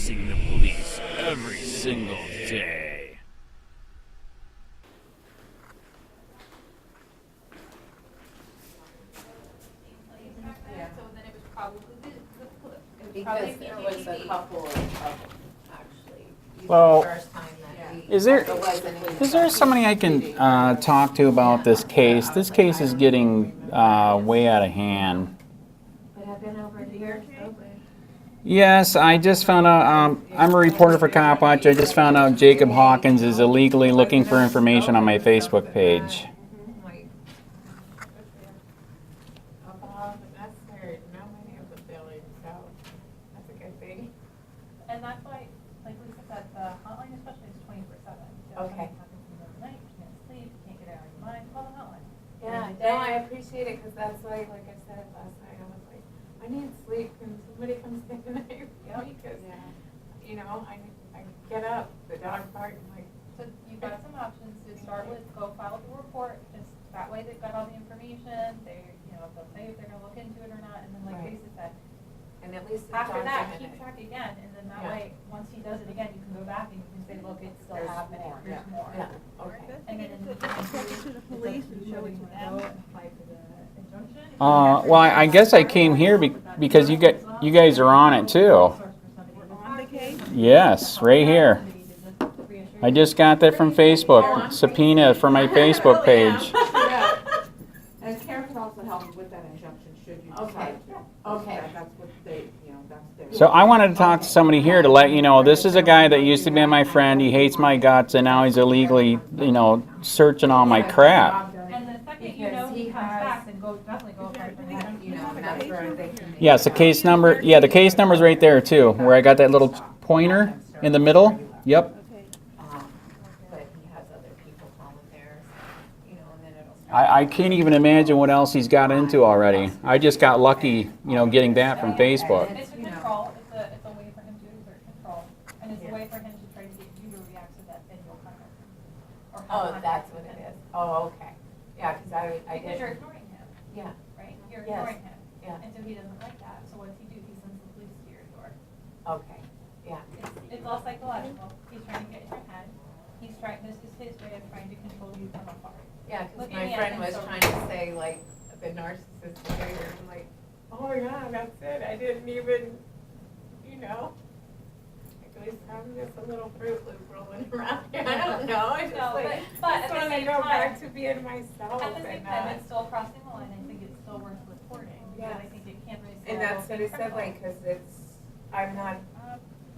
facing the police every single day. Because there was a couple of actually. Well, The first time that we, Is there somebody I can talk to about this case? This case is getting way out of hand. But I've been over here. Yes, I just found out, I'm a reporter for Copwatch. I just found out Jacob Hawkins is illegally looking for information on my Facebook page. And that's why, like Lisa said, the hotline especially is 24/7. So if Okay. something happens in the middle of the night, you can't sleep, you can't get it out of your mind, call the hotline. Yeah, no, I appreciate it, because that's why, like I said last night, I was like, I need sleep, and somebody comes in the night with me, because, you know, I get up, the dog barks, I'm like. So you've got some options to start with, go file the report, just that way they've got all the information, they, you know, they'll say if they're gonna look into it or not, and then like Right. Lisa said, And at least it's after that, documented. keep track again, and then that Yeah. way, once he does it again, you can go back and you can say, look, it's still There's happening, more. there's more. Yeah, okay. And then in the to the police and show it to them. apply for the injunction. Well, I guess I came here because you guys are on it too. On the case? Yes, right here. I just got that from Facebook, subpoena from my Facebook page. Yeah. And Karen can also help you with that injunction, should you Okay. decide to. Okay. That's what they, you know, that's their. So I wanted to talk to somebody here to let you know, this is a guy that used to be my friend, he hates my guts, and now he's illegally, you know, searching all my crap. And the second you know he comes back, then definitely go apply for the injunction. You know, and that's where they can. Yes, the case number, yeah, the case number's right there too, where I got that little pointer in the middle. Yep. Okay. But he has other people calling theirs, you know, and then it'll start. I can't even imagine what else he's got into already. I just got lucky, you know, getting that from Facebook. It's a control, it's a way for him to exert control, and it's a way for him to try to get you to react so that then you'll contact him. Or Oh, contact that's him. what it is. Oh, okay. Yeah, because I Because you're did. ignoring him, Yeah, right? You're Yes. ignoring him. Yeah. And so he doesn't like that, so what's he do? He sends the police to your door. okay, yeah. It's all psychological. He's trying to get in your head. He's trying, this is his way of trying to control you from afar. Yeah, because Look my at me, I friend think was so. trying to say, like, the narcissist behavior, I'm like, oh my God, that's it, I didn't even, you know. At least I'm just a little Fruit Loop rolling around here, I don't know, I just No, like, but at just the wanna same go back time- to being myself At the same and, time, it's still crossing the line. I think it's still worth reporting. Because I Yes. think it can't really say. and that's well, what he it's said, criminal. like, because it's, I'm not,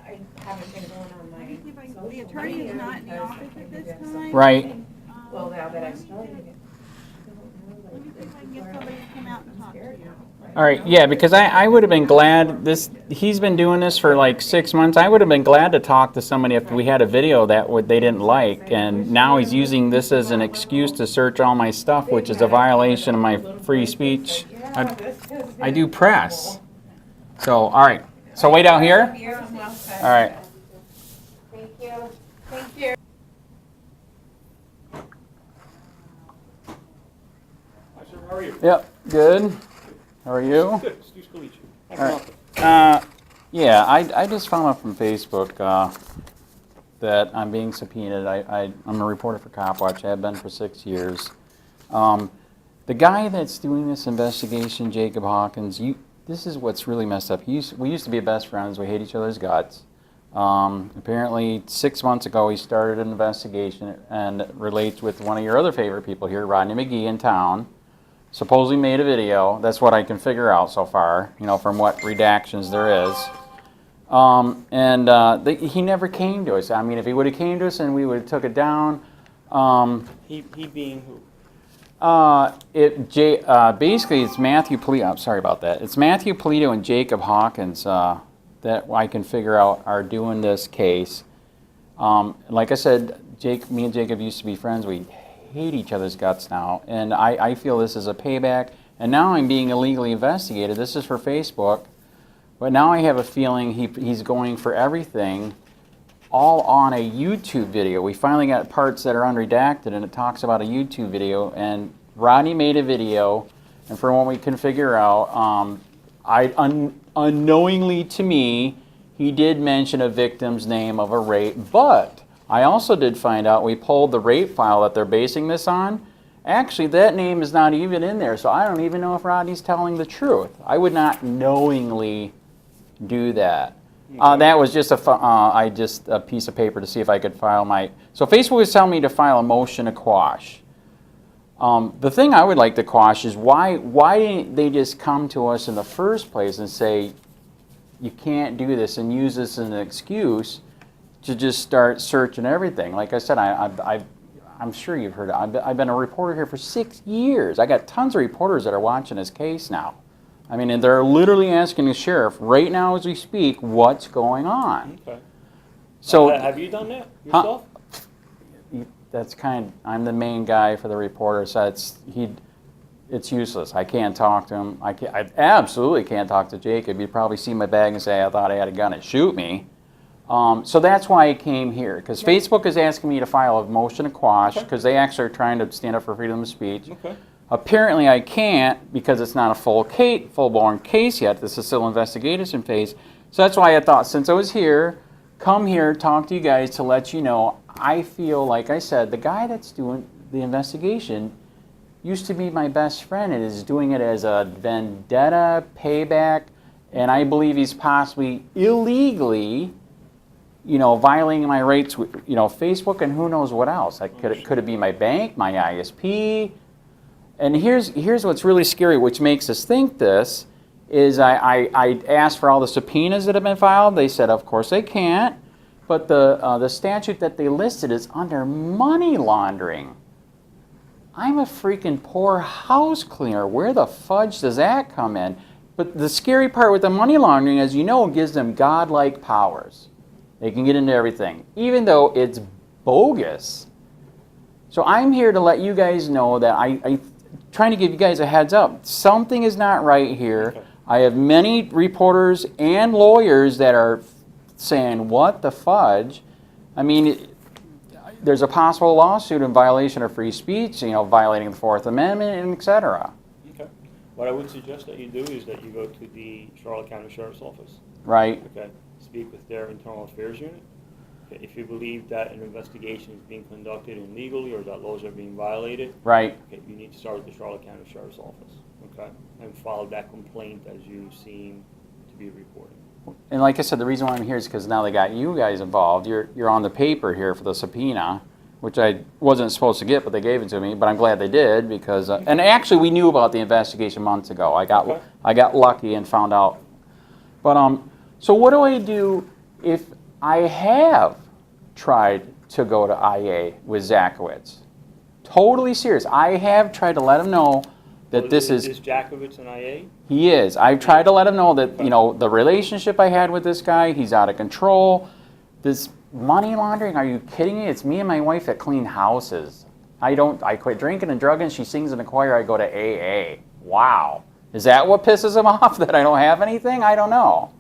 I haven't been going on Let me see if I my can- social The attorney is media not in the because office I at did this some- time. Right. Well, now that I Let me started get- it. Let me see if I can get somebody to come out and talk to you. All right, yeah, because I would have been glad, he's been doing this for like 6 months. I would have been glad to talk to somebody if we had a video that they didn't like. And now he's using this as an excuse to search all my stuff, which is a violation of my free speech. I do press. So, all right. So wait out here? All right. Thank you. Thank you. Hi, sir. How are you? Yep, good. How are you? Good. It's nice to meet you. All right. Yeah, I just found out from Facebook that I'm being subpoenaed. I'm a reporter for Copwatch. I have been for 6 years. The guy that's doing this investigation, Jacob Hawkins, this is what's really messed up. We used to be best friends. We hate each other's guts. Apparently, 6 months ago, he started an investigation and it relates with one of your other favorite people here, Rodney McGee in town. Supposedly made a video. That's what I can figure out so far, you know, from what redactions there is. He never came to us. I mean, if he would have came to us and we would have took it down. He being who? Basically, it's Matthew Polito. I'm sorry about that. It's Matthew Polito and Jacob Hawkins that I can figure out are doing this case. Like I said, me and Jacob used to be friends. We hate each other's guts now, and I feel this is a payback. And now I'm being illegally investigated. This is for Facebook, but now I have a feeling he's going for everything, all on a YouTube video. We finally got parts that are unredacted, and it talks about a YouTube video. And Rodney made a video, and from what we can figure out, unknowingly to me, he did mention a victim's name of a rape, but I also did find out, we pulled the rape file that they're basing this on. Actually, that name is not even in there, so I don't even know if Rodney's telling the truth. I would not knowingly do that. That was just a piece of paper to see if I could file my. So Facebook was telling me to file a motion to quash. The thing I would like to quash is why didn't they just come to us in the first place and say you can't do this and use this as an excuse to just start searching everything? Like I said, I'm sure you've heard it. I've been a reporter here for 6 years. I got tons of reporters that are watching this case now. I mean, and they're literally asking the sheriff right now as we speak, what's going on? Okay. So have you done that yourself? that's I'm the main guy for the reporter, so it's useless. I can't talk to him. I absolutely can't talk to Jacob. You'd probably see my bag and say, I thought I had a gun and shoot me. So that's why I came here, because Facebook is asking me to file a motion to quash, because they actually are trying to stand up for freedom of speech. Okay. Apparently I can't, because it's not a full-blown case yet. This is still investigation phase. So that's why I thought, since I was here, come here, talk to you guys to let you know, I feel, like I said, the guy that's doing the investigation used to be my best friend and is doing it as a vendetta, payback, and I believe he's possibly illegally, violating my rights with, Facebook and who knows what else. Could it be my bank, my ISP? And here's what's really scary, which makes us think this, is I asked for all the subpoenas that have been filed. They said, of course they can't, but the statute that they listed is under money laundering. I'm a freaking poor house cleaner. Where the fudge does that come in? But the scary part with the money laundering, as you know, gives them godlike powers. They can get into everything, even though it's bogus. So I'm here to let you guys know that I'm trying to give you guys a heads up. Something is not right here. Okay. I have many reporters and lawyers that are saying, what the fudge? I mean, there's a possible lawsuit in violation of free speech, violating the Fourth Amendment, and et cetera. Okay. What I would suggest that you do is that you go to the Charlotte County Sheriff's Office. Right. Okay. Speak with their internal affairs unit. Okay. If you believe that an investigation is being conducted illegally or that laws are being violated, Right. okay, you need to start with the Charlotte County Sheriff's Office. Okay. And file that complaint as you seem to be reporting. And like I said, the reason why I'm here is because now they got you guys involved. You're on the paper here for the subpoena, which I wasn't supposed to get, but they gave it to me. But I'm glad they did, because and actually we knew about the investigation months ago. I got lucky and found out. But so what do I do if I have tried to go to IA with Zakowicz? Totally serious. I have tried to let him know that So this is is. Jacobitz an IA? He is. I've tried to let him know that, the relationship I had with this guy, he's out of control. This money laundering, are you kidding me? It's me and my wife that clean houses. I quit drinking and drugging. She sings in the choir. I go to AA. Wow. Is that what pisses him off, that I don't have anything? I don't know.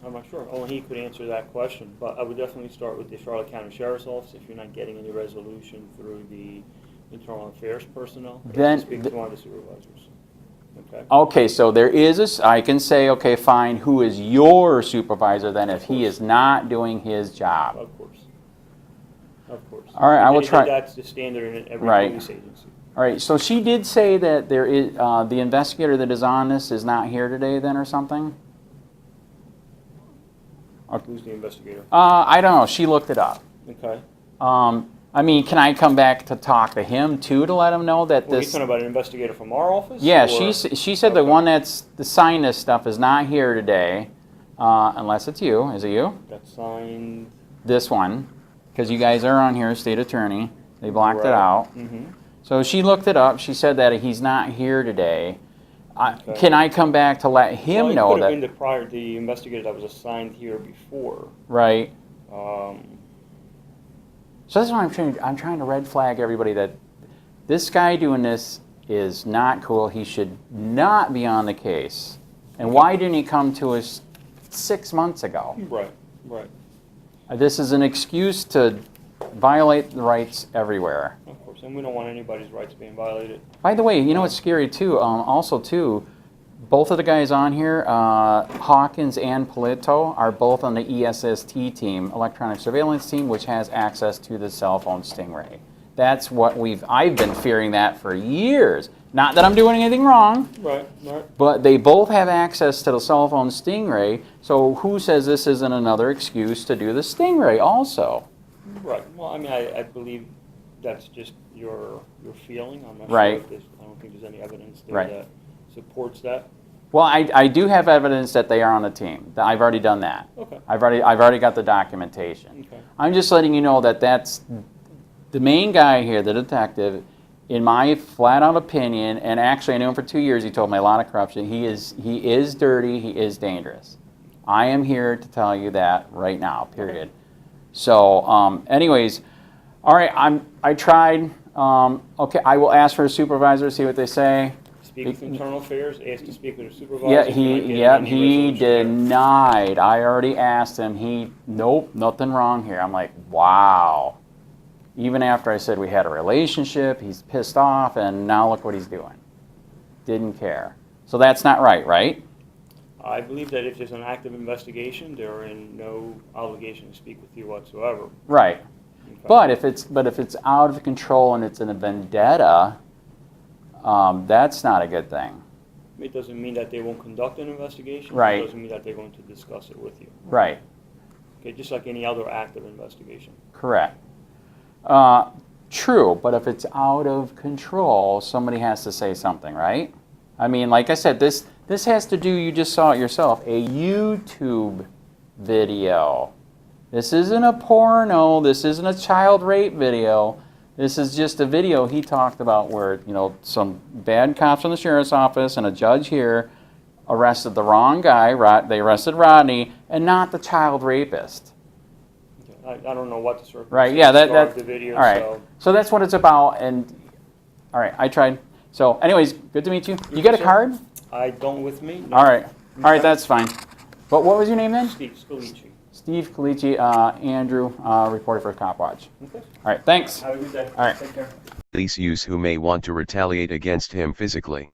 I'm not sure. Only he could answer that question. But I would definitely start with the Charlotte County Sheriff's Office if you're not getting any resolution through the internal affairs personnel. Then speak to one of the supervisors. Okay. Okay, so there is I can say, okay, fine, who is your supervisor then if he is not doing his job? Of course. Of course. All right, I will try. That's the standard in every Right. police agency. All right, so she did say that there is the investigator that is on this is not here today then or something? Who's the investigator? I don't know. She looked it up. Okay. I mean, can I come back to talk to him too to let him know that Well, you this? talking about an investigator from our office? Yeah, or- she said the Okay. one that's signed this stuff is not here today, unless it's you. Is it you? That signed. This one, because you guys are on here, state attorney. They blocked it Right. out. Mm-hmm. So she looked it up. She said that he's not here today. Okay. Can I come back to let him know Could have that? been the investigator that was assigned here before. Right. So that's why I'm trying to red flag everybody that this guy doing this is not cool. He should not be on the case. And why didn't he come to us 6 months ago? Right. Right. This is an excuse to violate the rights everywhere. Of course, and we don't want anybody's rights being violated. By the way, you know what's scary too? Also too, both of the guys on here, Hawkins and Polito, are both on the ESST team, electronic surveillance team, which has access to the cell phone Stingray. That's what I've been fearing that for years. Not that I'm doing anything wrong, Right. but they both have access to the cell phone Stingray, so who says this isn't another excuse to do the Stingray also? Right. Well, I mean, I believe that's just your feeling. I'm not Right. sure if I don't think there's any evidence there Right. that supports that. Well, I do have evidence that they are on the team. I've already done that. Okay. I've already got the documentation. Okay. I'm just letting you know that that's the main guy here, the detective. In my flat-out opinion, and actually I knew him for 2 years. He told me a lot of corruption. He is dirty. He is dangerous. I am here to tell you that right now. Period. Okay. So, anyways, all right. I tried. Okay, I will ask for a supervisor, see what they say. Speak with internal affairs. Ask to speak with a supervisor. Yeah, if you're not getting he any resolution there. denied. I already asked him. Nope, nothing wrong here. I'm like, wow. Even after I said we had a relationship, he's pissed off, and now look what he's doing. Didn't care. So that's not right, right? I believe that if there's an active investigation, they're in no obligation to speak with you whatsoever. Right. Okay. But if it's out of control and it's in a vendetta, that's not a good thing. It doesn't mean that they won't conduct an investigation. Right. It doesn't mean that they're going to discuss it with you. Right. Okay, just like any other active investigation. Correct. True, but if it's out of control, somebody has to say something, right? I mean, like I said, this has to do, you just saw it yourself, a YouTube video. This isn't a porno, this isn't a child rape video. This is just a video he talked about where, some bad cops from the sheriff's office and a judge here arrested the wrong guy, they arrested Rodney, and not the child rapist. I don't know what the circumstances Right, yeah, are of the video, all right. So that's what it's about, and all right, I tried. So anyways, good to meet you. You got a card? I don't with me. No. All right, Okay. that's fine. But what was your name then? Steve Scalici. Steve Colici, Andrew, reporter for Copwatch. Okay. All right, thanks. Have a good day. All right. Take care. Police use who may want to retaliate against him physically.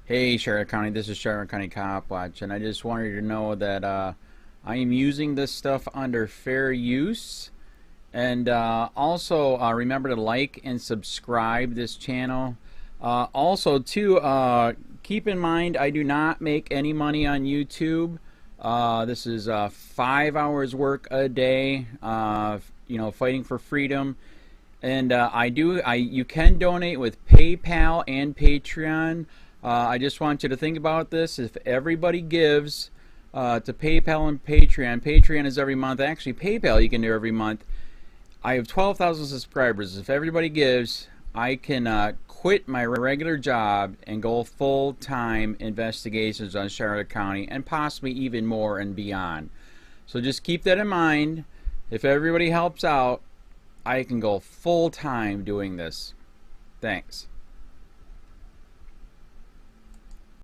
Hey, Charlotte County, this is Charlotte County Copwatch, and I just wanted you to know that I am using this stuff under fair use. And also remember to like and subscribe this channel. Also, too, keep in mind I do not make any money on YouTube. This is 5 hours work a day, fighting for freedom. And you can donate with PayPal and Patreon. I just want you to think about this. If everybody gives to PayPal and Patreon, Patreon is every month. Actually, PayPal you can do every month. I have 12,000 subscribers. If everybody gives, I can quit my regular job and go full-time investigations on Charlotte County and possibly even more and beyond. So just keep that in mind. If everybody helps out, I can go full-time doing this. Thanks.